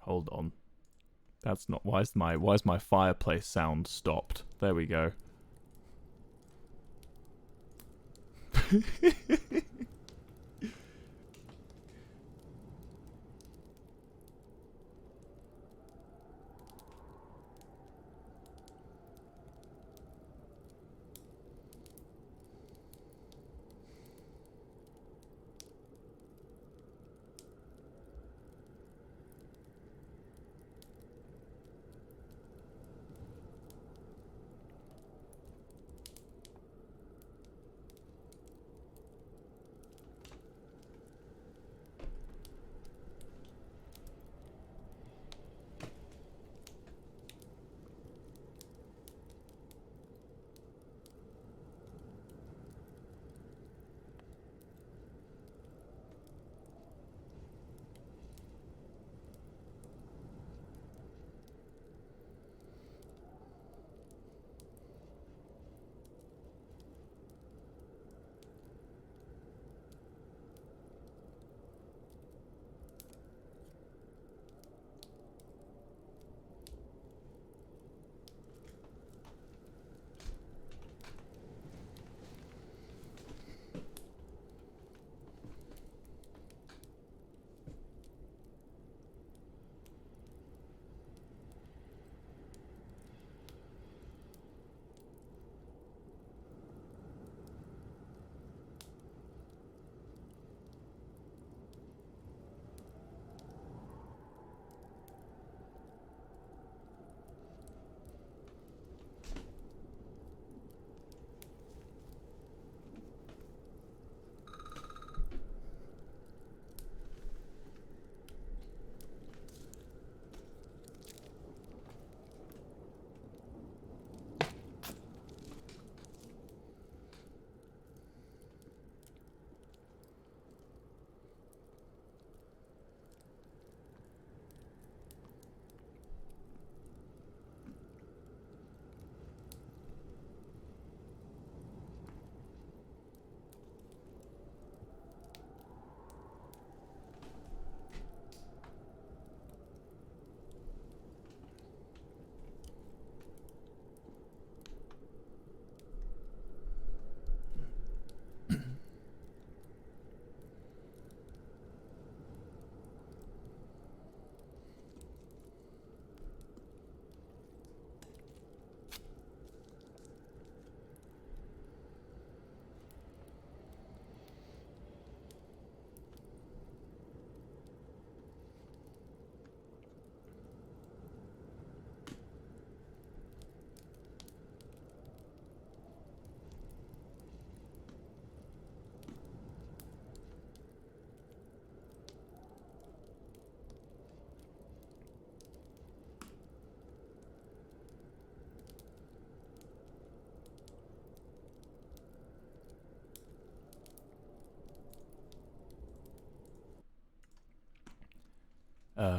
Hold on. That's not... Why is my fireplace sound stopped? There we go.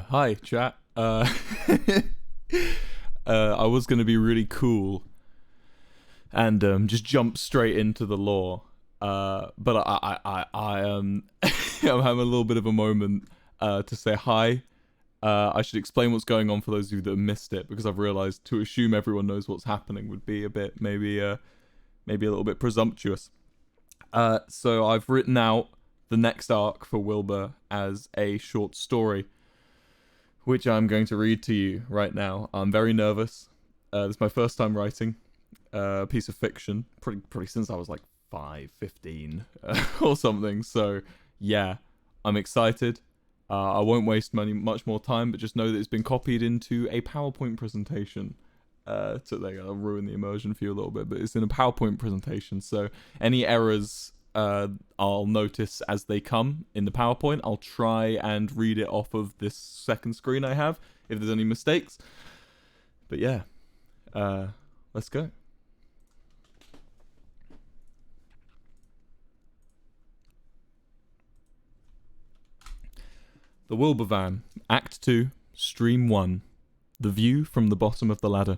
Hi, chat. I was gonna be really cool and just jump straight into the lore, but I'm having a little bit of a moment to say hi. I should explain what's going on for those of you that have missed it, because I've realised to assume everyone knows what's happening would be a bit maybe a little bit presumptuous. So I've written out the next arc for Wilbur as a short story, which I'm going to read to you right now. I'm very nervous. This is my first time writing a piece of fiction, pretty since I was like 15 or something. So yeah, I'm excited. I won't waste much more time, but just know that it's been copied into a PowerPoint presentation. So I'll ruin the immersion for you a little bit, but it's in a PowerPoint presentation. So any errors I'll notice as they come in the PowerPoint. I'll try and read it off of this second screen I have if there's any mistakes. But yeah, let's go. The Wilbur Van, Act 2, Stream 1. The view from the bottom of the ladder.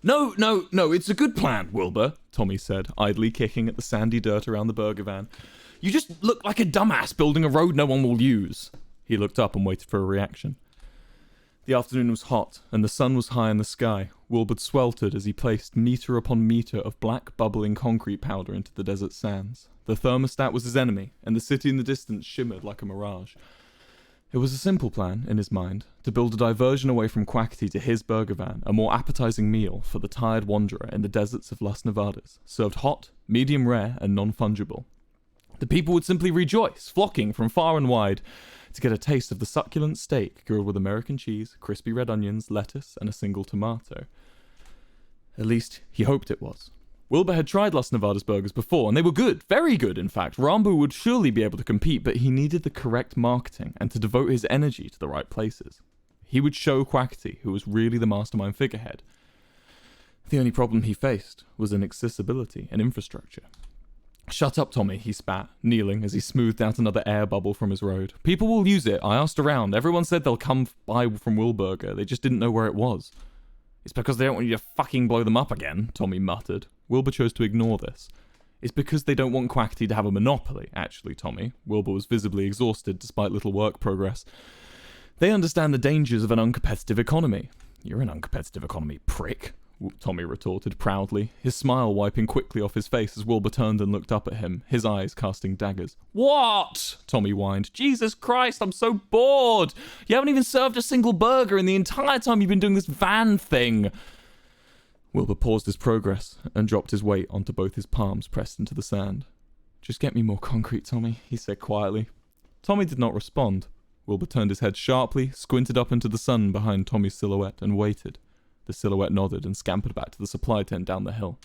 No, it's a good plan, Wilbur, Tommy said, idly kicking at the sandy dirt around the burger van. You just look like a dumbass building a road no one will use. He looked up and waited for a reaction. The afternoon was hot, and the sun was high in the sky. Wilbur sweltered as he placed meter upon meter of black, bubbling concrete powder into the desert sands. The thermostat was his enemy, and the city in the distance shimmered like a mirage. It was a simple plan, in his mind, to build a diversion away from Quackity to his burger van, a more appetizing meal for the tired wanderer in the deserts of Las Nevadas, served hot, medium rare, and non-fungible. The people would simply rejoice, flocking from far and wide to get a taste of the succulent steak grilled with American cheese, crispy red onions, lettuce, and a single tomato. At least, he hoped it was. Wilbur had tried Las Nevadas burgers before, and they were good, very good in fact. Rambo would surely be able to compete, but he needed the correct marketing and to devote his energy to the right places. He would show Quackity who was really the mastermind figurehead. The only problem he faced was inaccessibility and infrastructure. "Shut up, Tommy," he spat, kneeling as he smoothed out another air bubble from his road. "People will use it. I asked around. Everyone said they'll come by from Wilburger. They just didn't know where it was." "It's because they don't want you to fucking blow them up again," Tommy muttered. Wilbur chose to ignore this. "It's because they don't want Quackity to have a monopoly, actually, Tommy." Wilbur was visibly exhausted despite little work progress. "They understand the dangers of an uncompetitive economy." "You're an uncompetitive economy, prick," Tommy retorted proudly, his smile wiping quickly off his face as Wilbur turned and looked up at him, his eyes casting daggers. "What?" Tommy whined. "Jesus Christ, I'm so bored! You haven't even served a single burger in the entire time you've been doing this van thing!" Wilbur paused his progress and dropped his weight onto both his palms pressed into the sand. "Just get me more concrete, Tommy," he said quietly. Tommy did not respond. Wilbur turned his head sharply, squinted up into the sun behind Tommy's silhouette, and waited. The silhouette nodded and scampered back to the supply tent down the hill.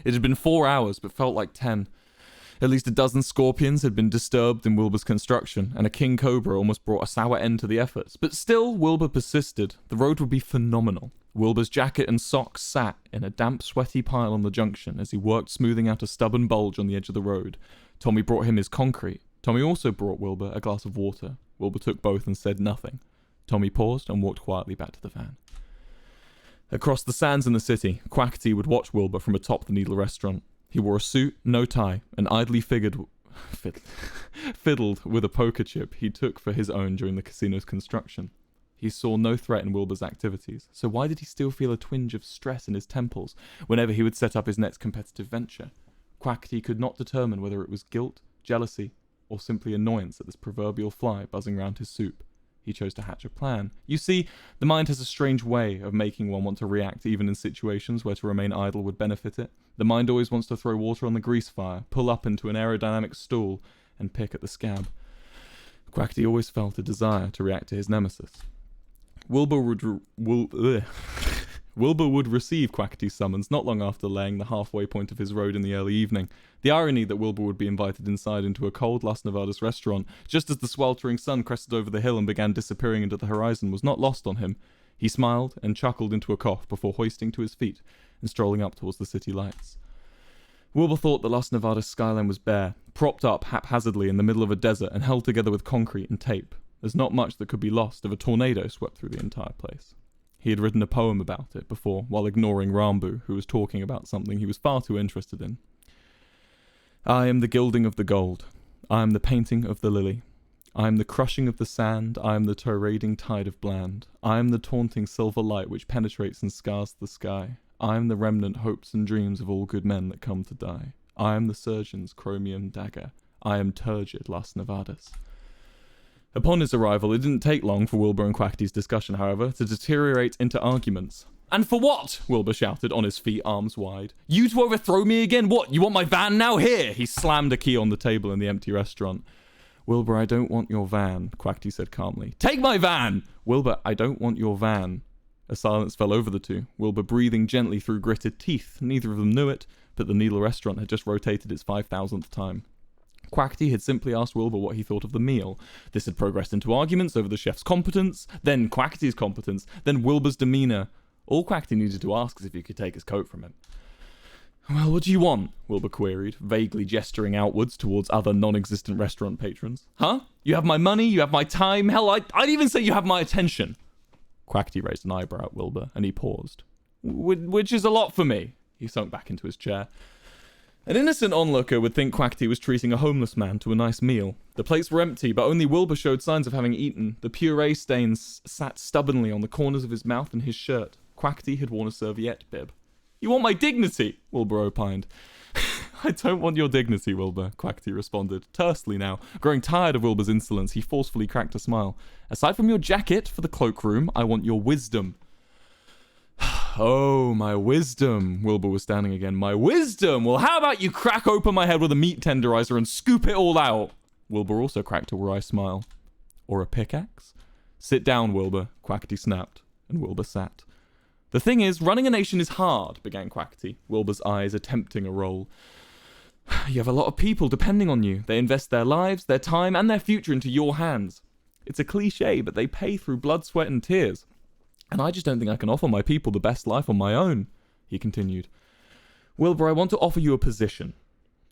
It had been 4 hours, but felt like 10. At least a dozen scorpions had been disturbed in Wilbur's construction, and a king cobra almost brought a sour end to the efforts. But still, Wilbur persisted. The road would be phenomenal. Wilbur's jacket and socks sat in a damp, sweaty pile on the junction as he worked smoothing out a stubborn bulge on the edge of the road. Tommy brought him his concrete. Tommy also brought Wilbur a glass of water. Wilbur took both and said nothing. Tommy paused and walked quietly back to the van. Across the sands in the city, Quackity would watch Wilbur from atop the Needle restaurant. He wore a suit, no tie, and idly fiddled with a poker chip he took for his own during the casino's construction. He saw no threat in Wilbur's activities, so why did he still feel a twinge of stress in his temples whenever he would set up his next competitive venture? Quackity could not determine whether it was guilt, jealousy, or simply annoyance at this proverbial fly buzzing round his soup. He chose to hatch a plan. You see, the mind has a strange way of making one want to react even in situations where to remain idle would benefit it. The mind always wants to throw water on the grease fire, pull up into an aerodynamic stool, and pick at the scab. Quackity always felt a desire to react to his nemesis. Wilbur would receive Quackity's summons not long after laying the halfway point of his road in the early evening. The irony that Wilbur would be invited inside into a cold Las Nevadas restaurant just as the sweltering sun crested over the hill and began disappearing into the horizon was not lost on him. He smiled and chuckled into a cough before hoisting to his feet and strolling up towards the city lights. Wilbur thought the Las Nevadas skyline was bare, propped up haphazardly in the middle of a desert and held together with concrete and tape. There's not much that could be lost if a tornado swept through the entire place. He had written a poem about it before, while ignoring Rambu, who was talking about something he was far too interested in. I am the gilding of the gold. I am the painting of the lily. I am the crushing of the sand. I am the torrading tide of bland. I am the taunting silver light which penetrates and scars the sky. I am the remnant hopes and dreams of all good men that come to die. I am the surgeon's chromium dagger. I am turgid Las Nevadas. Upon his arrival, it didn't take long for Wilbur and Quackity's discussion, however, to deteriorate into arguments. "And for what?" Wilbur shouted, on his feet, arms wide. "You to overthrow me again? What, you want my van now? Here!" He slammed a key on the table in the empty restaurant. "Wilbur, I don't want your van," Quackity said calmly. "Take my van!" "Wilbur, I don't want your van." A silence fell over the two, Wilbur breathing gently through gritted teeth. Neither of them knew it, but the Needle restaurant had just rotated its 5,000th time. Quackity had simply asked Wilbur what he thought of the meal. This had progressed into arguments over the chef's competence, then Quackity's competence, then Wilbur's demeanour. All Quackity needed to ask is if he could take his coat from him. "Well, what do you want?" Wilbur queried, vaguely gesturing outwards towards other non-existent restaurant patrons. "Huh? You have my money, you have my time, hell, I'd even say you have my attention." Quackity raised an eyebrow at Wilbur, and he paused. Which is a lot for me." He sunk back into his chair. An innocent onlooker would think Quackity was treating a homeless man to a nice meal. The plates were empty, but only Wilbur showed signs of having eaten. The puree stains sat stubbornly on the corners of his mouth and his shirt. Quackity had worn a serviette bib. "You want my dignity?" Wilbur opined. "I don't want your dignity, Wilbur," Quackity responded, tersely now. Growing tired of Wilbur's insolence, he forcefully cracked a smile. "Aside from your jacket for the cloakroom, I want your wisdom." "Oh, my wisdom." Wilbur was standing again. "My wisdom? Well, how about you crack open my head with a meat tenderizer and scoop it all out?" Wilbur also cracked a wry smile. "Or a pickaxe?" "Sit down, Wilbur," Quackity snapped, and Wilbur sat. "The thing is, running a nation is hard," began Quackity, Wilbur's eyes attempting a roll. "You have a lot of people depending on you. They invest their lives, their time, and their future into your hands. It's a cliche, but they pay through blood, sweat, and tears. And I just don't think I can offer my people the best life on my own," he continued. "Wilbur, I want to offer you a position."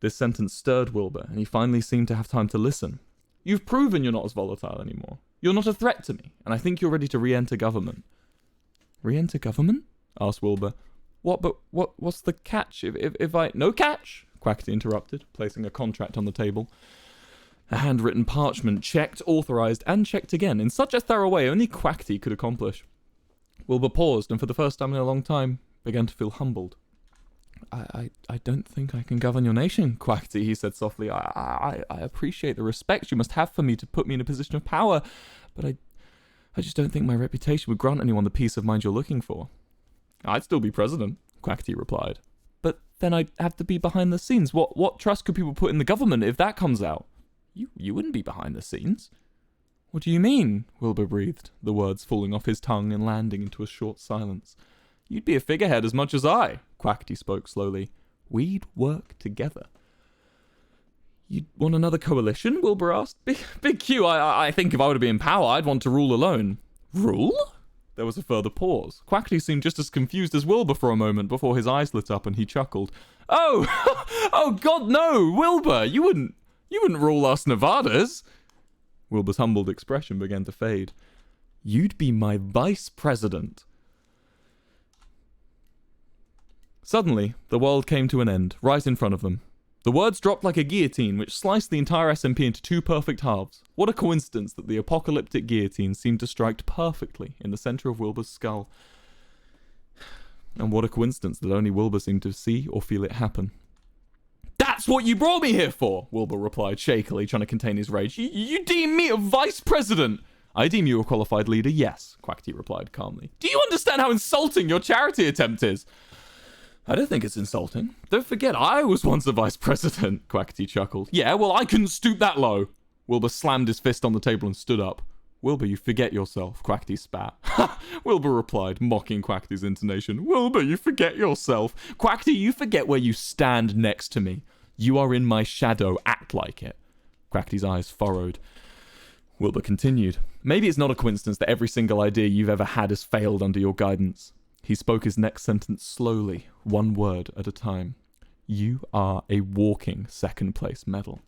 This sentence stirred Wilbur, and he finally seemed to have time to listen. "You've proven you're not as volatile anymore. You're not a threat to me, and I think you're ready to re-enter government." "Re-enter government?" asked Wilbur. What's the catch? If I... "No catch," Quackity interrupted, placing a contract on the table. A handwritten parchment, checked, authorized, and checked again, in such a thorough way only Quackity could accomplish. Wilbur paused, and for the first time in a long time, began to feel humbled. I don't think I can govern your nation, Quackity," he said softly. I appreciate the respect you must have for me to put me in a position of power, but I just don't think my reputation would grant anyone the peace of mind you're looking for." "I'd still be president," Quackity replied. "But then I'd have to be behind the scenes. What trust could people put in the government if that comes out?" You wouldn't be behind the scenes." "What do you mean?" Wilbur breathed, the words falling off his tongue and landing into a short silence. "You'd be a figurehead as much as I," Quackity spoke slowly. "We'd work together." "You'd want another coalition?" Wilbur asked. Big Q, I think if I were to be in power, I'd want to rule alone." "Rule?" There was a further pause. Quackity seemed just as confused as Wilbur for a moment before his eyes lit up and he chuckled. "Oh, oh God, no, Wilbur, you wouldn't rule us Nevadas." Wilbur's humbled expression began to fade. "You'd be my vice president." Suddenly, the world came to an end, right in front of them. The words dropped like a guillotine, which sliced the entire SMP into two perfect halves. What a coincidence that the apocalyptic guillotine seemed to strike perfectly in the center of Wilbur's skull. And what a coincidence that only Wilbur seemed to see or feel it happen. "That's what you brought me here for," Wilbur replied shakily, trying to contain his rage. You deem me a vice president?" "I deem you a qualified leader, yes," Quackity replied calmly. "Do you understand how insulting your charity attempt is?" "I don't think it's insulting. Don't forget, I was once a vice president," Quackity chuckled. "Yeah, well, I couldn't stoop that low." Wilbur slammed his fist on the table and stood up. "Wilbur, you forget yourself," Quackity spat. "Ha!" Wilbur replied, mocking Quackity's intonation. "Wilbur, you forget yourself. Quackity, you forget where you stand next to me. You are in my shadow. Act like it." Quackity's eyes furrowed. Wilbur continued. "Maybe it's not a coincidence that every single idea you've ever had has failed under your guidance." He spoke his next sentence slowly, one word at a time. "You are a walking second-place medal."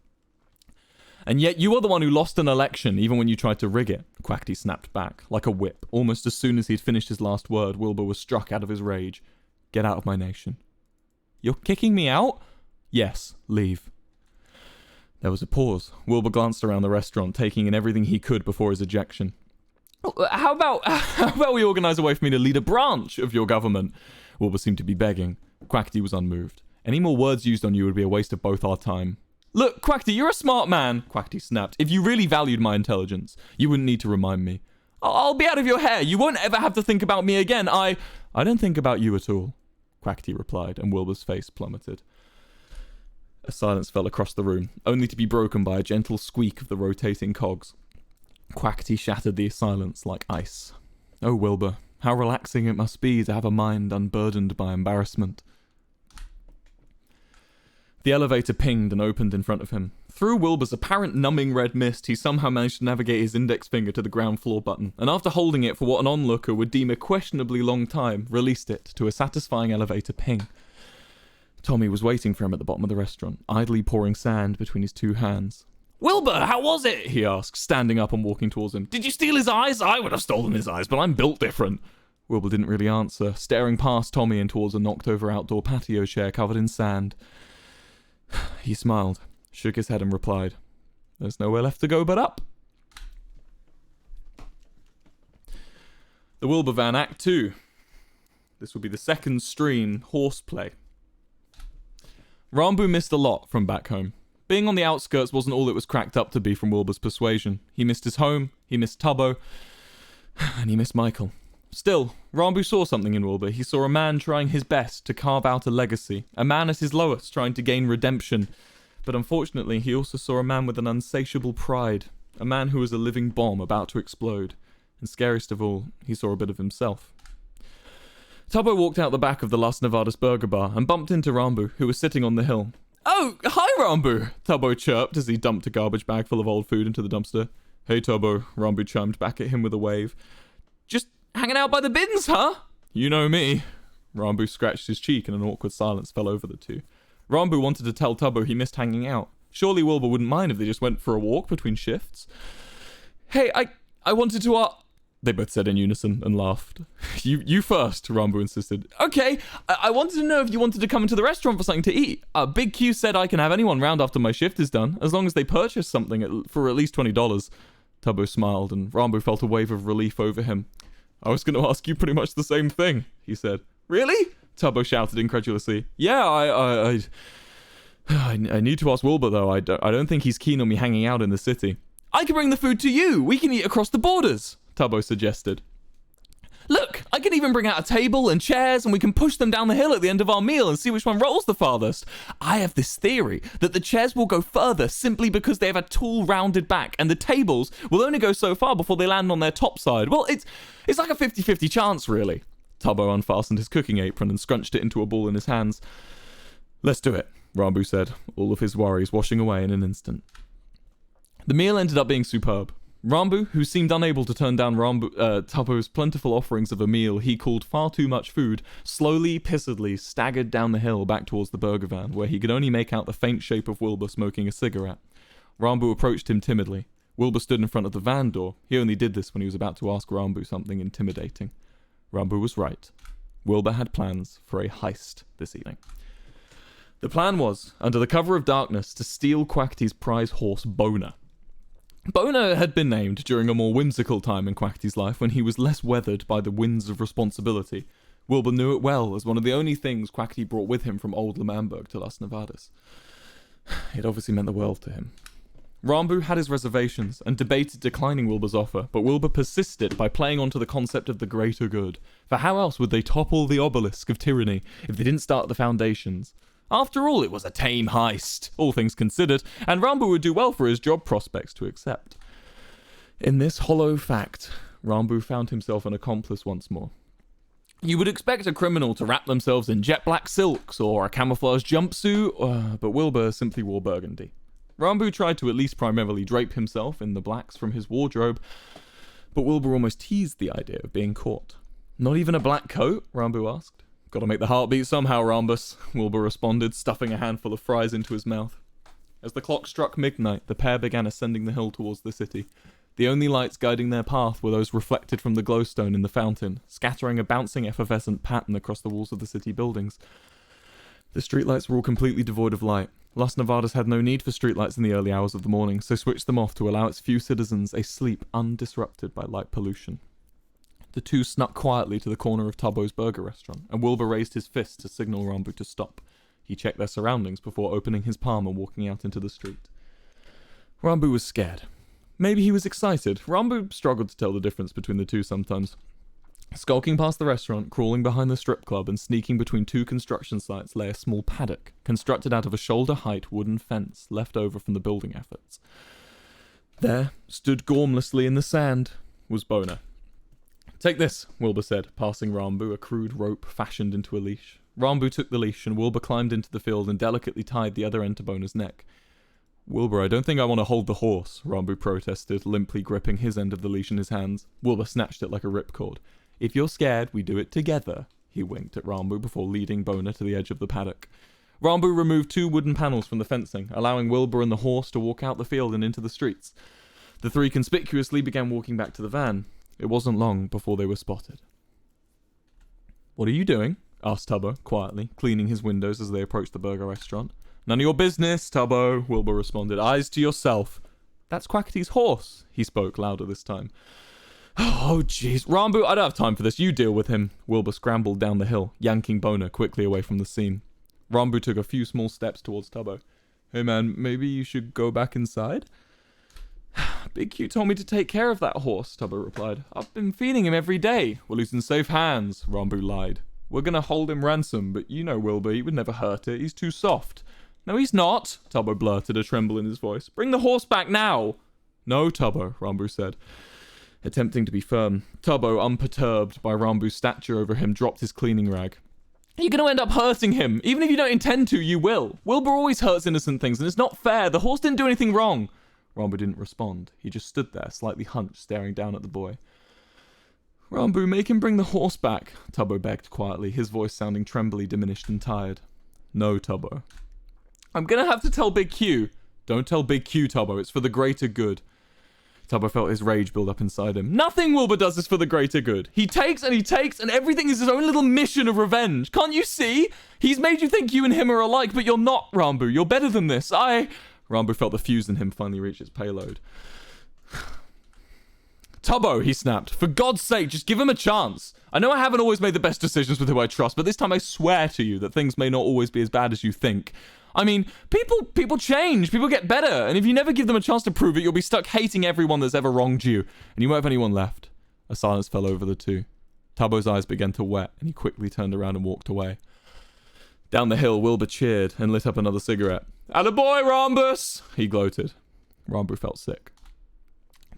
"And yet you are the one who lost an election, even when you tried to rig it," Quackity snapped back, like a whip. Almost as soon as he'd finished his last word, Wilbur was struck out of his rage. "Get out of my nation." "You're kicking me out?" "Yes, leave." There was a pause. Wilbur glanced around the restaurant, taking in everything he could before his ejection. How about we organize a way for me to lead a branch of your government?" Wilbur seemed to be begging. Quackity was unmoved. "Any more words used on you would be a waste of both our time." "Look, Quackity, you're a smart man," Quackity snapped. "If you really valued my intelligence, you wouldn't need to remind me. I'll be out of your hair. You won't ever have to think about me again. I don't think about you at all," Quackity replied, and Wilbur's face plummeted. A silence fell across the room, only to be broken by a gentle squeak of the rotating cogs. Quackity shattered the silence like ice. Oh, Wilbur, how relaxing it must be to have a mind unburdened by embarrassment. The elevator pinged and opened in front of him. Through Wilbur's apparent numbing red mist, he somehow managed to navigate his index finger to the ground floor button, and after holding it for what an onlooker would deem a questionably long time, released it to a satisfying elevator ping. Tommy was waiting for him at the bottom of the restaurant, idly pouring sand between his two hands. "Wilbur, how was it?" he asked, standing up and walking towards him. "Did you steal his eyes? I would have stolen his eyes, but I'm built different." Wilbur didn't really answer, staring past Tommy and towards a knocked-over outdoor patio chair covered in sand. He smiled, shook his head and replied, "There's nowhere left to go but up." The Wilbur Van Act 2. This will be the second stream horseplay. Rambu missed a lot from back home. Being on the outskirts wasn't all it was cracked up to be from Wilbur's persuasion. He missed his home, he missed Tubbo, and he missed Michael. Still, Rambu saw something in Wilbur. He saw a man trying his best to carve out a legacy, a man at his lowest trying to gain redemption. But unfortunately, he also saw a man with an insatiable pride, a man who was a living bomb about to explode. And scariest of all, he saw a bit of himself. Tubbo walked out the back of the Las Nevadas burger bar and bumped into Rambu, who was sitting on the hill. "Oh, hi Rambu," Tubbo chirped as he dumped a garbage bag full of old food into the dumpster. "Hey Tubbo," Rambu chimed back at him with a wave. "Just hanging out by the bins, huh?" "You know me." Rambu scratched his cheek and an awkward silence fell over the two. Rambu wanted to tell Tubbo he missed hanging out. Surely Wilbur wouldn't mind if they just went for a walk between shifts. "Hey, I wanted to They both said in unison and laughed. You first," Rambu insisted. "Okay, I wanted to know if you wanted to come into the restaurant for something to eat. Big Q said I can have anyone round after my shift is done, as long as they purchase something for at least $20. Tubbo smiled, and Rambu felt a wave of relief over him. "I was going to ask you pretty much the same thing," he said. "Really?" Tubbo shouted incredulously. "Yeah, I need to ask Wilbur, though. I don't think he's keen on me hanging out in the city." "I can bring the food to you. We can eat across the borders," Tubbo suggested. "Look, I can even bring out a table and chairs and we can push them down the hill at the end of our meal and see which one rolls the farthest. I have this theory that the chairs will go further simply because they have a tall, rounded back, and the tables will only go so far before they land on their top side. Well, it's like a 50-50 chance, really." Tubbo unfastened his cooking apron and scrunched it into a ball in his hands. "Let's do it," Rambu said, all of his worries washing away in an instant. The meal ended up being superb. Rambu, who seemed unable to turn down Tubbo's plentiful offerings of a meal he called far too much food, slowly, pissedly staggered down the hill back towards the burger van, where he could only make out the faint shape of Wilbur smoking a cigarette. Rambu approached him timidly. Wilbur stood in front of the van door. He only did this when he was about to ask Rambu something intimidating. Rambu was right. Wilbur had plans for a heist this evening. The plan was, under the cover of darkness, to steal Quackity's prize horse, Boner. Boner had been named during a more whimsical time in Quackity's life when he was less weathered by the winds of responsibility. Wilbur knew it well as one of the only things Quackity brought with him from old L'Manberg to Las Nevadas. It obviously meant the world to him. Rambu had his reservations and debated declining Wilbur's offer, but Wilbur persisted by playing onto the concept of the greater good. For how else would they topple the obelisk of tyranny if they didn't start the foundations? After all, it was a tame heist, all things considered, and Rambu would do well for his job prospects to accept. In this hollow fact, Rambu found himself an accomplice once more. You would expect a criminal to wrap themselves in jet black silks or a camouflage jumpsuit, but Wilbur simply wore burgundy. Rambu tried to at least primarily drape himself in the blacks from his wardrobe, but Wilbur almost teased the idea of being caught. "Not even a black coat?" Rambu asked. "Gotta make the heartbeat somehow, Rambus," Wilbur responded, stuffing a handful of fries into his mouth. As the clock struck midnight, the pair began ascending the hill towards the city. The only lights guiding their path were those reflected from the glowstone in the fountain, scattering a bouncing effervescent pattern across the walls of the city buildings. The streetlights were all completely devoid of light. Las Nevadas had no need for streetlights in the early hours of the morning, so switched them off to allow its few citizens a sleep undisrupted by light pollution. The two snuck quietly to the corner of Tubbo's burger restaurant, and Wilbur raised his fist to signal Rambu to stop. He checked their surroundings before opening his palm and walking out into the street. Rambu was scared. Maybe he was excited. Rambu struggled to tell the difference between the two sometimes. Skulking past the restaurant, crawling behind the strip club, and sneaking between two construction sites lay a small paddock, constructed out of a shoulder-height wooden fence left over from the building efforts. There, stood gormlessly in the sand, was Boner. "Take this," Wilbur said, passing Rambu a crude rope fashioned into a leash. Rambu took the leash, and Wilbur climbed into the field and delicately tied the other end to Boner's neck. "Wilbur, I don't think I want to hold the horse," Rambu protested, limply gripping his end of the leash in his hands. Wilbur snatched it like a ripcord. "If you're scared, we do it together," he winked at Rambu before leading Boner to the edge of the paddock. Rambu removed two wooden panels from the fencing, allowing Wilbur and the horse to walk out the field and into the streets. The three conspicuously began walking back to the van. It wasn't long before they were spotted. "What are you doing?" asked Tubbo, quietly, cleaning his windows as they approached the burger restaurant. None of your business, Tubbo, Wilbur responded. Eyes to yourself. That's Quackity's horse, he spoke louder this time. Oh, jeez. Rambu, I don't have time for this. You deal with him. Wilbur scrambled down the hill, yanking Boner quickly away from the scene. Rambu took a few small steps towards Tubbo. Hey, man, maybe you should go back inside? Big Q told me to take care of that horse, Tubbo replied. I've been feeding him every day. Well, he's in safe hands, Rambu lied. We're gonna hold him ransom, but you know Wilbur, he would never hurt it. He's too soft. No, he's not, Tubbo blurted, a tremble in his voice. Bring the horse back now. No, Tubbo, Rambu said, attempting to be firm. Tubbo, unperturbed by Rambu's stature over him, dropped his cleaning rag. You're going to end up hurting him. Even if you don't intend to, you will. Wilbur always hurts innocent things, and it's not fair. The horse didn't do anything wrong. Rambu didn't respond. He just stood there, slightly hunched, staring down at the boy. Rambu, make him bring the horse back, Tubbo begged quietly, his voice sounding trembly, diminished, and tired. No, Tubbo. I'm going to have to tell Big Q. Don't tell Big Q, Tubbo. It's for the greater good. Tubbo felt his rage build up inside him. Nothing Wilbur does is for the greater good. He takes, and everything is his own little mission of revenge. Can't you see? He's made you think you and him are alike, but you're not, Rambu. You're better than this. Rambu felt the fuse in him finally reach its payload. Tubbo, he snapped. For God's sake, just give him a chance. I know I haven't always made the best decisions with who I trust, but this time I swear to you that things may not always be as bad as you think. I mean, people change, people get better, and if you never give them a chance to prove it, you'll be stuck hating everyone that's ever wronged you, and you won't have anyone left. A silence fell over the two. Tubbo's eyes began to wet, and he quickly turned around and walked away. Down the hill, Wilbur cheered and lit up another cigarette. Attaboy, Rambus! He gloated. Rambu felt sick.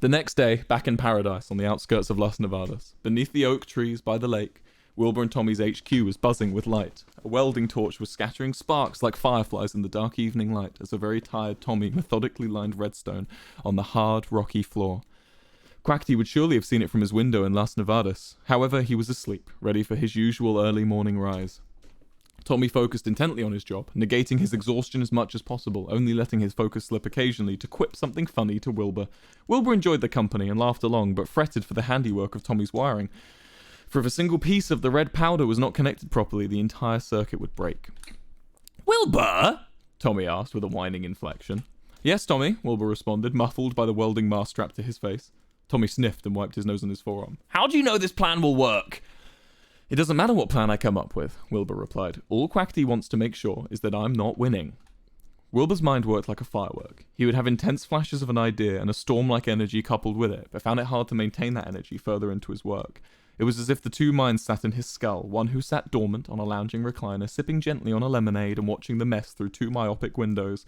The next day, back in paradise on the outskirts of Las Nevadas, beneath the oak trees by the lake, Wilbur and Tommy's HQ was buzzing with light. A welding torch was scattering sparks like fireflies in the dark evening light as a very tired Tommy methodically lined redstone on the hard, rocky floor. Quackity would surely have seen it from his window in Las Nevadas. However, he was asleep, ready for his usual early morning rise. Tommy focused intently on his job, negating his exhaustion as much as possible, only letting his focus slip occasionally to quip something funny to Wilbur. Wilbur enjoyed the company and laughed along, but fretted for the handiwork of Tommy's wiring. For if a single piece of the red powder was not connected properly, the entire circuit would break. Wilbur? Tommy asked with a whining inflection. Yes, Tommy, Wilbur responded, muffled by the welding mask strapped to his face. Tommy sniffed and wiped his nose on his forearm. How do you know this plan will work? It doesn't matter what plan I come up with, Wilbur replied. All Quackity wants to make sure is that I'm not winning. Wilbur's mind worked like a firework. He would have intense flashes of an idea and a storm-like energy coupled with it, but found it hard to maintain that energy further into his work. It was as if the two minds sat in his skull, one who sat dormant on a lounging recliner, sipping gently on a lemonade and watching the mess through two myopic windows.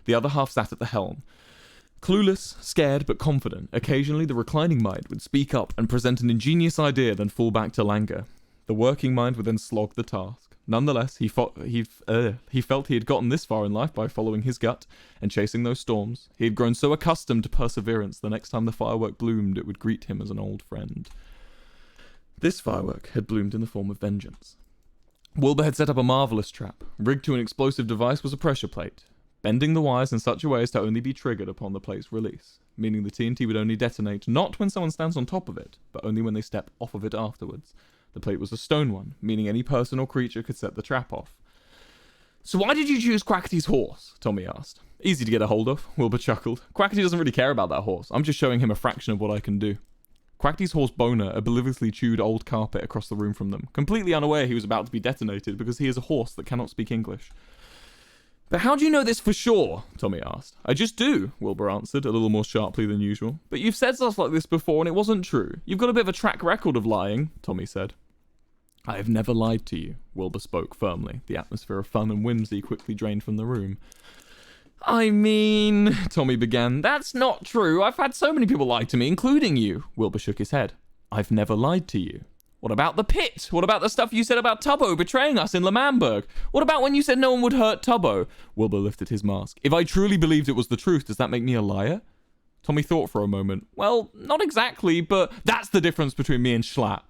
The other half sat at the helm. Clueless, scared, but confident, occasionally the reclining mind would speak up and present an ingenious idea, then fall back to languor. The working mind would then slog the task. Nonetheless, he felt he had gotten this far in life by following his gut and chasing those storms. He had grown so accustomed to perseverance, the next time the firework bloomed, it would greet him as an old friend. This firework had bloomed in the form of vengeance. Wilbur had set up a marvelous trap. Rigged to an explosive device was a pressure plate, bending the wires in such a way as to only be triggered upon the plate's release, meaning the TNT would only detonate not when someone stands on top of it, but only when they step off of it afterwards. The plate was a stone one, meaning any person or creature could set the trap off. So why did you choose Quackity's horse? Tommy asked. Easy to get a hold of, Wilbur chuckled. Quackity doesn't really care about that horse. I'm just showing him a fraction of what I can do. Quackity's horse Boner obliviously chewed old carpet across the room from them, completely unaware he was about to be detonated because he is a horse that cannot speak English. But how do you know this for sure? Tommy asked. I just do, Wilbur answered, a little more sharply than usual. But you've said stuff like this before and it wasn't true. You've got a bit of a track record of lying, Tommy said. I have never lied to you, Wilbur spoke firmly. The atmosphere of fun and whimsy quickly drained from the room. I mean, Tommy began, that's not true. I've had so many people lie to me, including you. Wilbur shook his head. I've never lied to you. What about the pit? What about the stuff you said about Tubbo betraying us in L'Manberg? What about when you said no one would hurt Tubbo? Wilbur lifted his mask. If I truly believed it was the truth, does that make me a liar? Tommy thought for a moment. Well, not exactly, but that's the difference between me and Schlatt.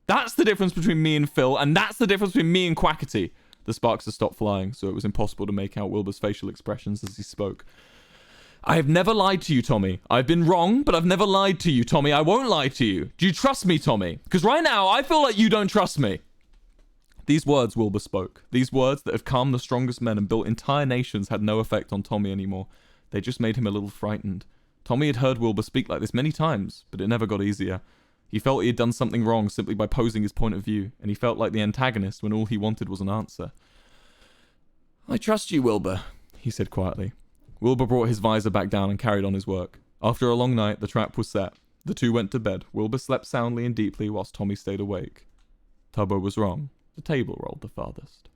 That's the difference between me and Phil, and that's the difference between me and Quackity. The sparks had stopped flying, so it was impossible to make out Wilbur's facial expressions as he spoke. I have never lied to you, Tommy. I've been wrong, but I've never lied to you, Tommy. I won't lie to you. Do you trust me, Tommy? Because right now, I feel like you don't trust me. These words Wilbur spoke. These words that had calmed the strongest men and built entire nations had no effect on Tommy anymore. They just made him a little frightened. Tommy had heard Wilbur speak like this many times, but it never got easier. He felt he had done something wrong simply by posing his point of view, and he felt like the antagonist when all he wanted was an answer. "I trust you, Wilbur," he said quietly. Wilbur brought his visor back down and carried on his work. After a long night, the trap was set. The two went to bed. Wilbur slept soundly and deeply whilst Tommy stayed awake. Tubbo was wrong. The table rolled the farthest.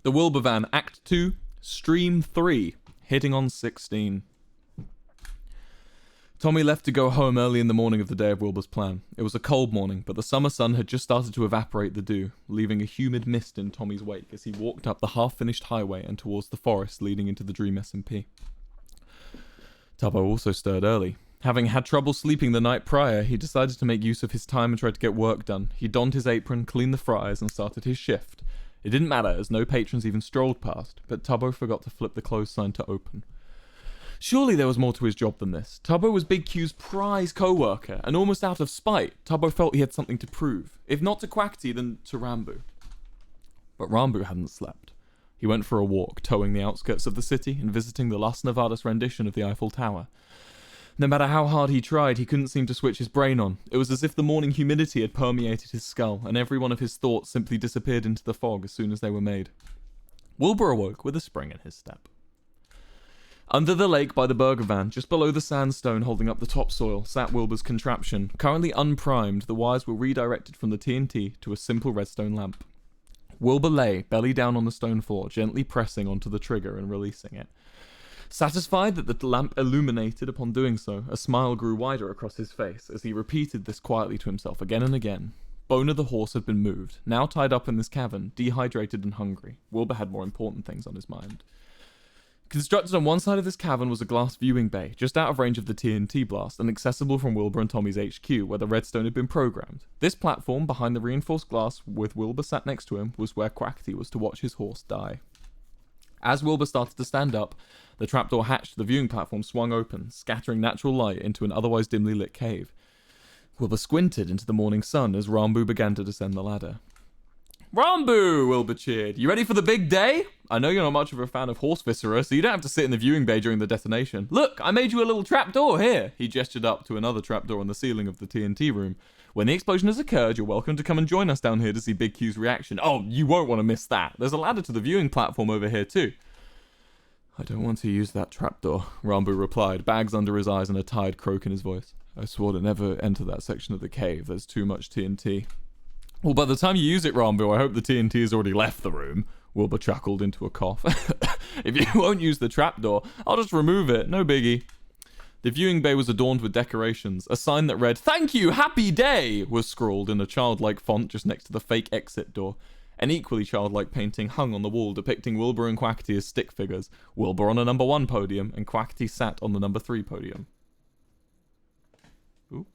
The Wilbur Van, Act 2, Stream 3, hitting on 16. Tommy left to go home early in the morning of the day of Wilbur's plan. It was a cold morning, but the summer sun had just started to evaporate the dew, leaving a humid mist in Tommy's wake as he walked up the half-finished highway and towards the forest leading into the Dream SMP. Tubbo also stirred early. Having had trouble sleeping the night prior, he decided to make use of his time and try to get work done. He donned his apron, cleaned the fryers, and started his shift. It didn't matter, as no patrons even strolled past, but Tubbo forgot to flip the close sign to open. Surely there was more to his job than this. Tubbo was Big Q's prize co-worker, and almost out of spite, Tubbo felt he had something to prove. If not to Quackity, then to Rambo. But Rambo hadn't slept. He went for a walk, towing the outskirts of the city and visiting the Las Nevadas rendition of the Eiffel Tower. No matter how hard he tried, he couldn't seem to switch his brain on. It was as if the morning humidity had permeated his skull, and every one of his thoughts simply disappeared into the fog as soon as they were made. Wilbur awoke with a spring in his step. Under the lake by the burger van, just below the sandstone holding up the topsoil, sat Wilbur's contraption. Currently unprimed, the wires were redirected from the TNT to a simple redstone lamp. Wilbur lay, belly down on the stone floor, gently pressing onto the trigger and releasing it. Satisfied that the lamp illuminated upon doing so, a smile grew wider across his face as he repeated this quietly to himself again and again. Boner the horse had been moved, now tied up in this cavern, dehydrated and hungry. Wilbur had more important things on his mind. Constructed on one side of this cavern was a glass viewing bay, just out of range of the TNT blast, and accessible from Wilbur and Tommy's HQ, where the redstone had been programmed. This platform, behind the reinforced glass with Wilbur sat next to him, was where Quackity was to watch his horse die. As Wilbur started to stand up, the trapdoor hatch to the viewing platform swung open, scattering natural light into an otherwise dimly lit cave. Wilbur squinted into the morning sun as Rambo began to descend the ladder. "Rambo!" Wilbur cheered. "You ready for the big day? I know you're not much of a fan of horse viscera, so you don't have to sit in the viewing bay during the detonation. Look, I made you a little trapdoor here." He gestured up to another trapdoor on the ceiling of the TNT room. "When the explosion has occurred, you're welcome to come and join us down here to see Big Q's reaction. Oh, you won't want to miss that. There's a ladder to the viewing platform over here too." "I don't want to use that trapdoor," Rambo replied, bags under his eyes and a tired croak in his voice. "I swore to never enter that section of the cave. There's too much TNT." "Well, by the time you use it, Rambo, I hope the TNT has already left the room." Wilbur chuckled into a cough. "If you won't use the trapdoor, I'll just remove it. No biggie." The viewing bay was adorned with decorations. A sign that read, "Thank you, happy day," was scrawled in a childlike font just next to the fake exit door. An equally childlike painting hung on the wall depicting Wilbur and Quackity as stick figures. Wilbur on a number 1 podium, and Quackity sat on the number 3 podium. Ooh.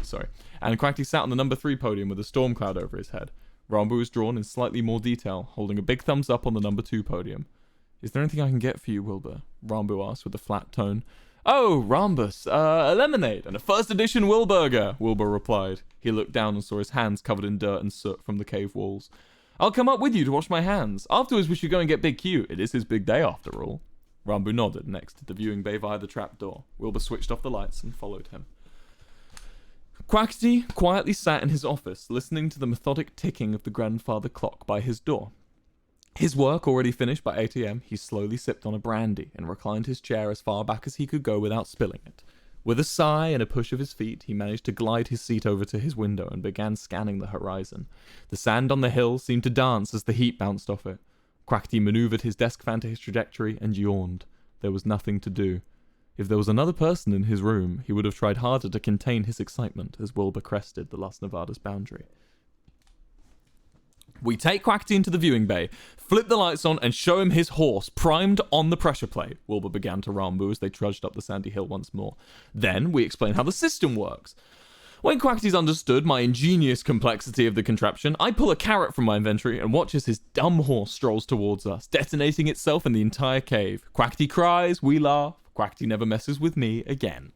Sorry. And Quackity sat on the number 3 podium with a storm cloud over his head. Rambo was drawn in slightly more detail, holding a big thumbs up on the number 2 podium. "Is there anything I can get for you, Wilbur?" Rambo asked with a flat tone. "Oh, Rambus, a lemonade and a first edition Wilburger," Wilbur replied. He looked down and saw his hands covered in dirt and soot from the cave walls. "I'll come up with you to wash my hands. Afterwards we should go and get Big Q. It is his big day after all." Rambo nodded and exited the viewing bay via the trapdoor. Wilbur switched off the lights and followed him. Quackity quietly sat in his office, listening to the methodic ticking of the grandfather clock by his door. His work already finished by 8 a.m., he slowly sipped on a brandy and reclined his chair as far back as he could go without spilling it. With a sigh and a push of his feet, he managed to glide his seat over to his window and began scanning the horizon. The sand on the hill seemed to dance as the heat bounced off it. Quackity maneuvered his desk fan to his trajectory and yawned. There was nothing to do. If there was another person in his room, he would have tried harder to contain his excitement as Wilbur crested the Las Nevadas boundary. We take Quackity into the viewing bay, flip the lights on, and show him his horse primed on the pressure plate, Wilbur began to Rambo as they trudged up the sandy hill once more. Then we explain how the system works. When Quackity's understood my ingenious complexity of the contraption, I pull a carrot from my inventory and watch as his dumb horse strolls towards us, detonating itself in the entire cave. Quackity cries, we laugh. Quackity never messes with me again.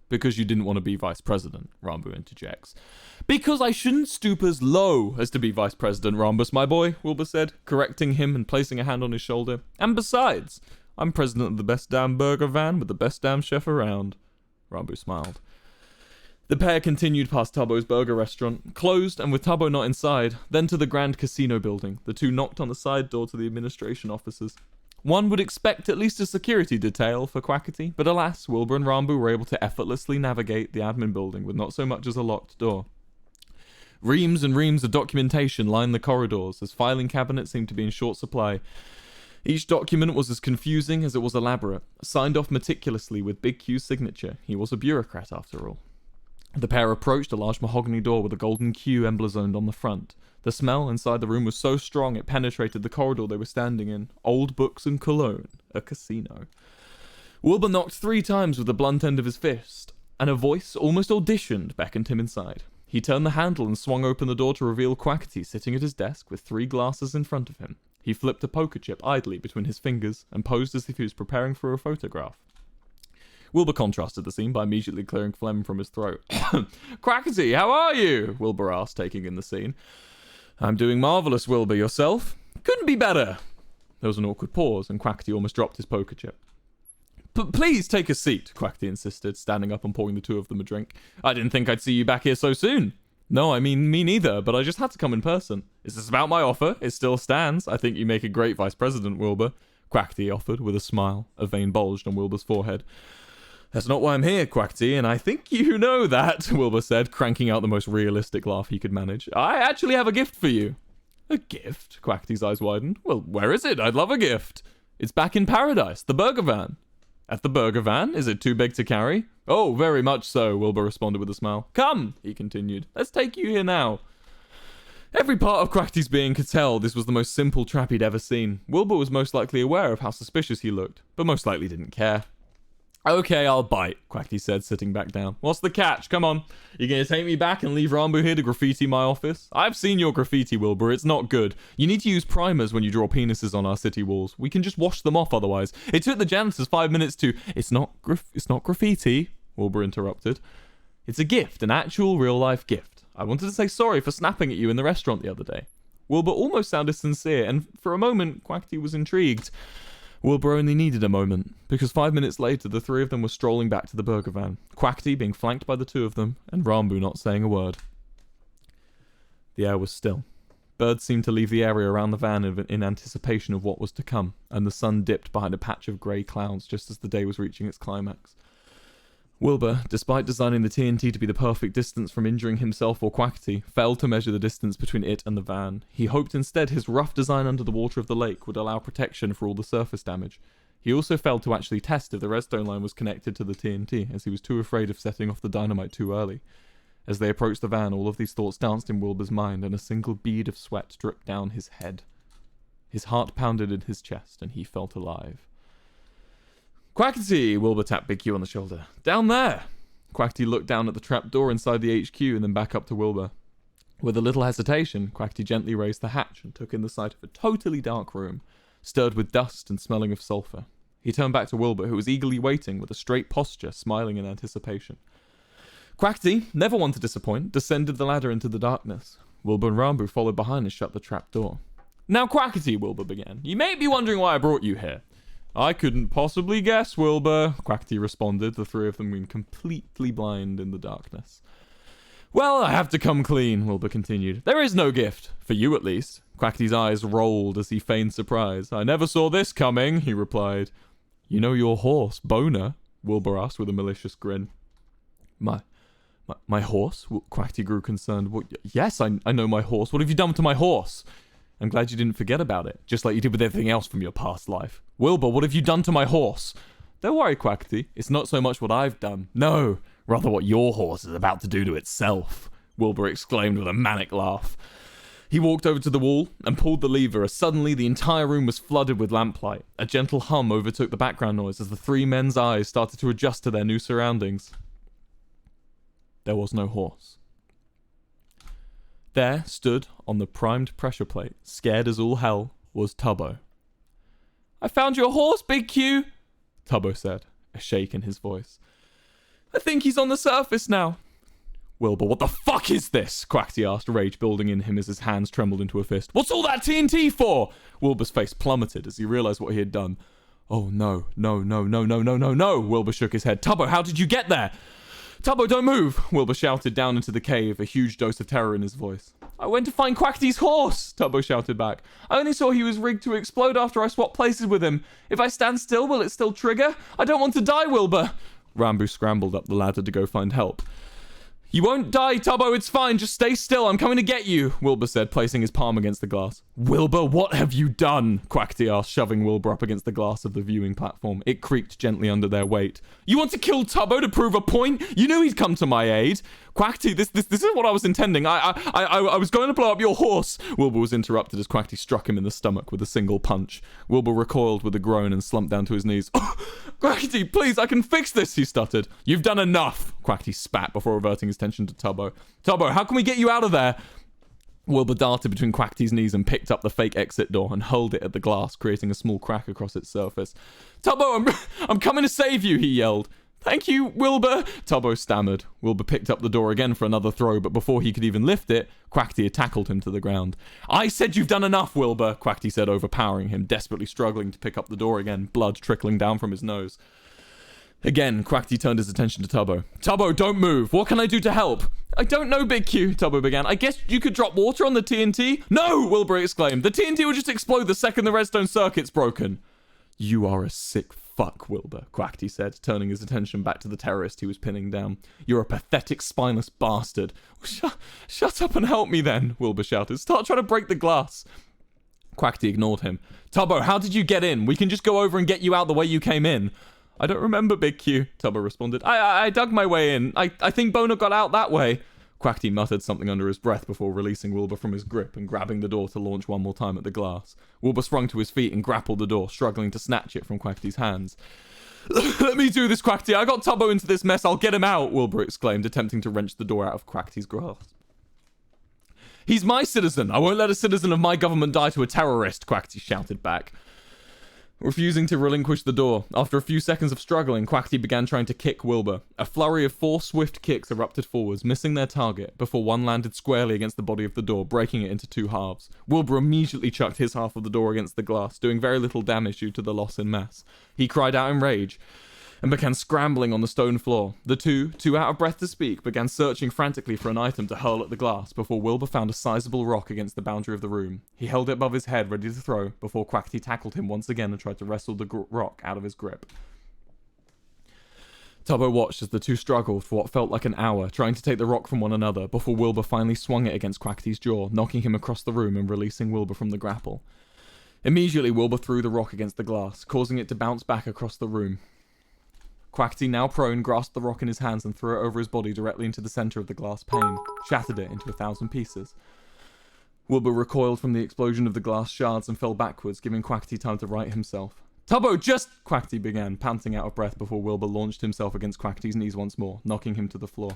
Because you didn't want to be vice president, Rambo interjects. Because I shouldn't stoop as low as to be vice president, Rambus, my boy, Wilbur said, correcting him and placing a hand on his shoulder. And besides, I'm president of the best damn burger van with the best damn chef around. Rambo smiled. The pair continued past Tubbo's burger restaurant, closed and with Tubbo not inside, then to the Grand Casino building. The two knocked on the side door to the administration offices. One would expect at least a security detail for Quackity, but alas, Wilbur and Rambo were able to effortlessly navigate the admin building with not so much as a locked door. Reams and reams of documentation lined the corridors, as filing cabinets seemed to be in short supply. Each document was as confusing as it was elaborate, signed off meticulously with Big Q's signature. He was a bureaucrat, after all. The pair approached a large mahogany door with a golden Q emblazoned on the front. The smell inside the room was so strong it penetrated the corridor they were standing in. Old books and cologne. A casino. Wilbur knocked 3 times with the blunt end of his fist, and a voice, almost auditioned, beckoned him inside. He turned the handle and swung open the door to reveal Quackity sitting at his desk with 3 glasses in front of him. He flipped a poker chip idly between his fingers and posed as if he was preparing for a photograph. Wilbur contrasted the scene by immediately clearing phlegm from his throat. Quackity, how are you? Wilbur asked, taking in the scene. I'm doing marvellous, Wilbur. Yourself? Couldn't be better. There was an awkward pause, and Quackity almost dropped his poker chip. Please take a seat, Quackity insisted, standing up and pouring the two of them a drink. I didn't think I'd see you back here so soon. No, I mean, me neither, but I just had to come in person. Is this about my offer? It still stands. I think you make a great vice president, Wilbur. Quackity offered, with a smile. A vein bulged on Wilbur's forehead. That's not why I'm here, Quackity, and I think you know that, Wilbur said, cranking out the most realistic laugh he could manage. I actually have a gift for you. A gift? Quackity's eyes widened. Well, where is it? I'd love a gift. It's back in paradise, the burger van. At the burger van? Is it too big to carry? Oh, very much so, Wilbur responded with a smile. Come, he continued. Let's take you here now. Every part of Quackity's being could tell this was the most simple trap he'd ever seen. Wilbur was most likely aware of how suspicious he looked, but most likely didn't care. Okay, I'll bite, Quackity said, sitting back down. What's the catch? Come on. You gonna take me back and leave Rambo here to graffiti my office? I've seen your graffiti, Wilbur. It's not good. You need to use primers when you draw penises on our city walls. We can just wash them off otherwise. It took the janitors 5 minutes to... It's not graffiti, Wilbur interrupted. It's a gift, an actual real-life gift. I wanted to say sorry for snapping at you in the restaurant the other day. Wilbur almost sounded sincere, and for a moment, Quackity was intrigued. Wilbur only needed a moment, because 5 minutes later the 3 of them were strolling back to the burger van, Quackity being flanked by the 2 of them, and Rambo not saying a word. The air was still. Birds seemed to leave the area around the van in anticipation of what was to come, and the sun dipped behind a patch of grey clouds just as the day was reaching its climax. Wilbur, despite designing the TNT to be the perfect distance from injuring himself or Quackity, failed to measure the distance between it and the van. He hoped instead his rough design under the water of the lake would allow protection for all the surface damage. He also failed to actually test if the redstone line was connected to the TNT, as he was too afraid of setting off the dynamite too early. As they approached the van, all of these thoughts danced in Wilbur's mind, and a single bead of sweat dripped down his head. His heart pounded in his chest, and he felt alive. Quackity! Wilbur tapped Big Q on the shoulder. Down there! Quackity looked down at the trapdoor inside the HQ and then back up to Wilbur. With a little hesitation, Quackity gently raised the hatch and took in the sight of a totally dark room, stirred with dust and smelling of sulphur. He turned back to Wilbur, who was eagerly waiting with a straight posture, smiling in anticipation. Quackity, never one to disappoint, descended the ladder into the darkness. Wilbur and Rambo followed behind and shut the trapdoor. Now, Quackity, Wilbur began, you may be wondering why I brought you here. I couldn't possibly guess, Wilbur, Quackity responded, the 3 of them being completely blind in the darkness. Well, I have to come clean, Wilbur continued. There is no gift, for you at least. Quackity's eyes rolled as he feigned surprise. I never saw this coming, he replied. You know your horse, Boner? Wilbur asked with a malicious grin. My horse? Quackity grew concerned. Well, yes, I know my horse. What have you done to my horse? I'm glad you didn't forget about it, just like you did with everything else from your past life. Wilbur, what have you done to my horse? Don't worry, Quackity. It's not so much what I've done. No, rather what your horse is about to do to itself, Wilbur exclaimed with a manic laugh. He walked over to the wall and pulled the lever as suddenly the entire room was flooded with lamplight. A gentle hum overtook the background noise as the 3 men's eyes started to adjust to their new surroundings. There was no horse. There, stood on the primed pressure plate, scared as all hell, was Tubbo. I found your horse, Big Q, Tubbo said, a shake in his voice. I think he's on the surface now. Wilbur, what the fuck is this? Quackity asked, rage building in him as his hands trembled into a fist. What's all that TNT for? Wilbur's face plummeted as he realized what he had done. Oh, no. Wilbur shook his head. Tubbo, how did you get there? Tubbo, don't move, Wilbur shouted down into the cave, a huge dose of terror in his voice. I went to find Quackity's horse, Tubbo shouted back. I only saw he was rigged to explode after I swapped places with him. If I stand still, will it still trigger? I don't want to die, Wilbur. Rambo scrambled up the ladder to go find help. You won't die, Tubbo, it's fine, just stay still, I'm coming to get you, Wilbur said, placing his palm against the glass. Wilbur, what have you done? Quackity asked, shoving Wilbur up against the glass of the viewing platform. It creaked gently under their weight. You want to kill Tubbo to prove a point? You knew he'd come to my aid. Quackity, this isn't what I was intending. I was going to blow up your horse. Wilbur was interrupted as Quackity struck him in the stomach with a single punch. Wilbur recoiled with a groan and slumped down to his knees. Oh, Quackity, please, I can fix this, he stuttered. You've done enough, Quackity spat before reverting his attention to Tubbo. Tubbo, how can we get you out of there? Wilbur darted between Quackity's knees and picked up the fake exit door and hurled it at the glass, creating a small crack across its surface. Tubbo, I'm coming to save you, he yelled. Thank you, Wilbur, Tubbo stammered. Wilbur picked up the door again for another throw, but before he could even lift it, Quackity had tackled him to the ground. I said you've done enough, Wilbur, Quackity said, overpowering him, desperately struggling to pick up the door again, blood trickling down from his nose. Again, Quackity turned his attention to Tubbo. Tubbo, don't move. What can I do to help? I don't know, Big Q, Tubbo began. I guess you could drop water on the TNT? No, Wilbur exclaimed. The TNT will just explode the second the redstone circuit's broken. You are a sick fuck, Wilbur, Quackity said, turning his attention back to the terrorist he was pinning down. You're a pathetic, spineless bastard. Shut up and help me then, Wilbur shouted. Start trying to break the glass. Quackity ignored him. Tubbo, how did you get in? We can just go over and get you out the way you came in. I don't remember, Big Q, Tubbo responded. I dug my way in. I think Boner got out that way. Quackity muttered something under his breath before releasing Wilbur from his grip and grabbing the door to launch one more time at the glass. Wilbur sprung to his feet and grappled the door, struggling to snatch it from Quackity's hands. Let me do this, Quackity. I got Tubbo into this mess. I'll get him out, Wilbur exclaimed, attempting to wrench the door out of Quackity's grasp. He's my citizen. I won't let a citizen of my government die to a terrorist, Quackity shouted back. Refusing to relinquish the door, after a few seconds of struggling, Quackity began trying to kick Wilbur. A flurry of 4 swift kicks erupted forwards, missing their target, before one landed squarely against the body of the door, breaking it into 2 halves. Wilbur immediately chucked his half of the door against the glass, doing very little damage due to the loss in mass. He cried out in rage and began scrambling on the stone floor. The two, too out of breath to speak, began searching frantically for an item to hurl at the glass before Wilbur found a sizable rock against the boundary of the room. He held it above his head, ready to throw, before Quackity tackled him once again and tried to wrestle the rock out of his grip. Tubbo watched as the two struggled for what felt like an hour, trying to take the rock from one another, before Wilbur finally swung it against Quackity's jaw, knocking him across the room and releasing Wilbur from the grapple. Immediately, Wilbur threw the rock against the glass, causing it to bounce back across the room. Quackity, now prone, grasped the rock in his hands and threw it over his body directly into the center of the glass pane, shattered it into 1,000 pieces. Wilbur recoiled from the explosion of the glass shards and fell backwards, giving Quackity time to right himself. Tubbo, just... Quackity began, panting out of breath before Wilbur launched himself against Quackity's knees once more, knocking him to the floor.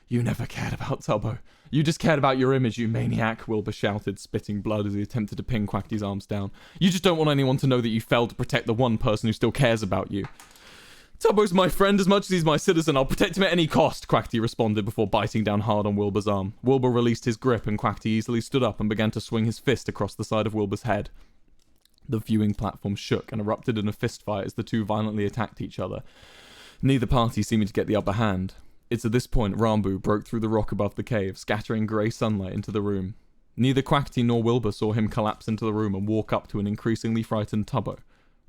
You never cared about Tubbo. You just cared about your image, you maniac, Wilbur shouted, spitting blood as he attempted to pin Quackity's arms down. You just don't want anyone to know that you failed to protect the one person who still cares about you. Tubbo's my friend as much as he's my citizen. I'll protect him at any cost, Quackity responded before biting down hard on Wilbur's arm. Wilbur released his grip and Quackity easily stood up and began to swing his fist across the side of Wilbur's head. The viewing platform shook and erupted in a fistfight as the two violently attacked each other, neither party seeming to get the upper hand. It's at this point Rambo broke through the rock above the cave, scattering grey sunlight into the room. Neither Quackity nor Wilbur saw him collapse into the room and walk up to an increasingly frightened Tubbo.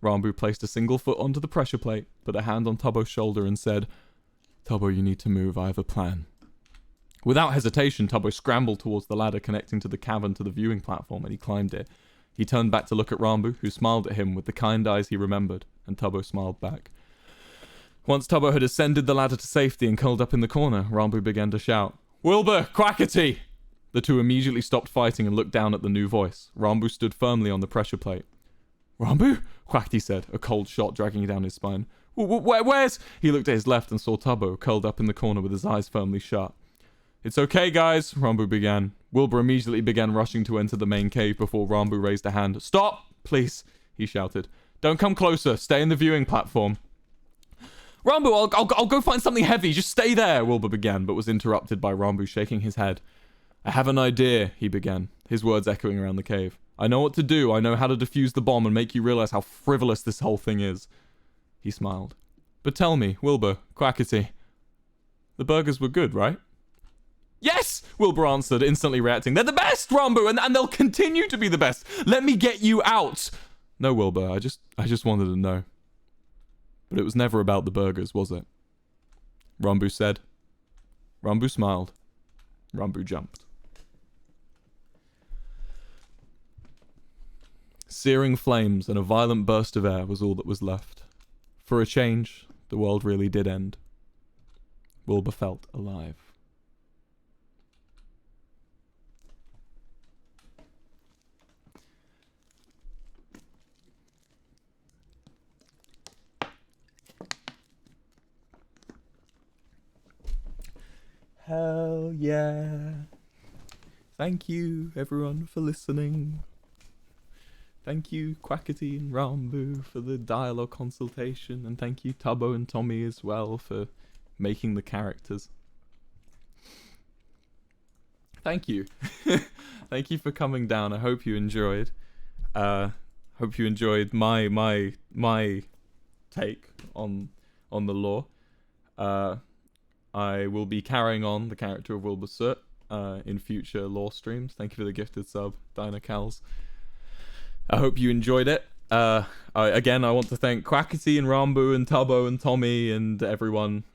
Rambo placed a single foot onto the pressure plate, put a hand on Tubbo's shoulder and said, Tubbo, you need to move. I have a plan. Without hesitation, Tubbo scrambled towards the ladder connecting to the cavern to the viewing platform, and he climbed it. He turned back to look at Rambo, who smiled at him with the kind eyes he remembered, and Tubbo smiled back. Once Tubbo had ascended the ladder to safety and curled up in the corner, Rambo began to shout, Wilbur, Quackity! The two immediately stopped fighting and looked down at the new voice. Rambo stood firmly on the pressure plate. Rambo? Quackity said, a cold shot dragging down his spine. Where's... He looked at his left and saw Tubbo, curled up in the corner with his eyes firmly shut. It's okay, guys, Rambo began. Wilbur immediately began rushing to enter the main cave before Rambo raised a hand. Stop! Please, he shouted. Don't come closer. Stay in the viewing platform. Rambo, I'll go find something heavy. Just stay there, Wilbur began, but was interrupted by Rambo shaking his head. I have an idea, he began, his words echoing around the cave. I know what to do. I know how to defuse the bomb and make you realize how frivolous this whole thing is. He smiled. But tell me, Wilbur, Quackity, the burgers were good, right? Yes, Wilbur answered, instantly reacting. They're the best, Rambo, and they'll continue to be the best. Let me get you out. No, Wilbur, I just wanted to know. But it was never about the burgers, was it? Rambo said. Rambo smiled. Rambo jumped. Searing flames and a violent burst of air was all that was left. For a change, the world really did end. Wilbur felt alive. Hell yeah. Thank you, everyone, for listening. Thank you, Quackity and Rambo, for the dialogue consultation. And thank you, Tubbo and Tommy, as well, for making the characters. Thank you. Thank you for coming down. I hope you enjoyed. Hope you enjoyed my take on the lore. I will be carrying on the character of WilburSoot in future lore streams. Thank you for the gifted sub, Dynacals. I hope you enjoyed it. Again, I want to thank Quackity and Rambo and Tubbo and Tommy and everyone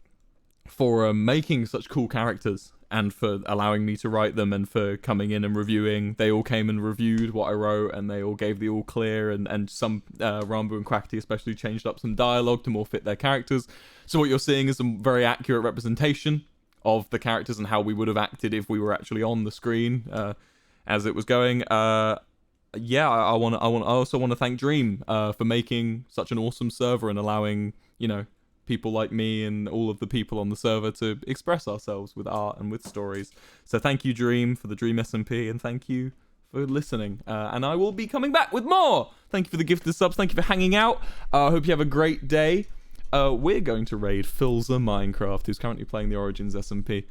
for making such cool characters and for allowing me to write them and for coming in and reviewing. They all came and reviewed what I wrote and they all gave the all clear, and some Rambo and Quackity especially changed up some dialogue to more fit their characters. So what you're seeing is a very accurate representation of the characters and how we would have acted if we were actually on the screen as it was going. Yeah, I also want to thank Dream for making such an awesome server and allowing, you know, people like me and all of the people on the server to express ourselves with art and with stories. So thank you, Dream, for the Dream SMP, and thank you for listening. And I will be coming back with more. Thank you for the gifted subs. Thank you for hanging out. I hope you have a great day. We're going to raid Philza Minecraft, who's currently playing the Origins SMP.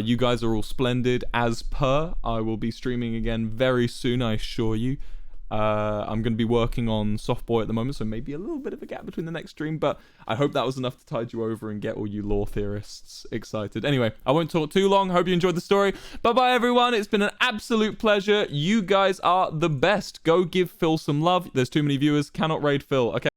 You guys are all splendid as per. I will be streaming again very soon, I assure you. I'm going to be working on Softboy at the moment, so maybe a little bit of a gap between the next stream, but I hope that was enough to tide you over and get all you lore theorists excited. Anyway, I won't talk too long. Hope you enjoyed the story. Bye-bye, everyone. It's been an absolute pleasure. You guys are the best. Go give Phil some love. There's too many viewers. Cannot raid Phil. Okay.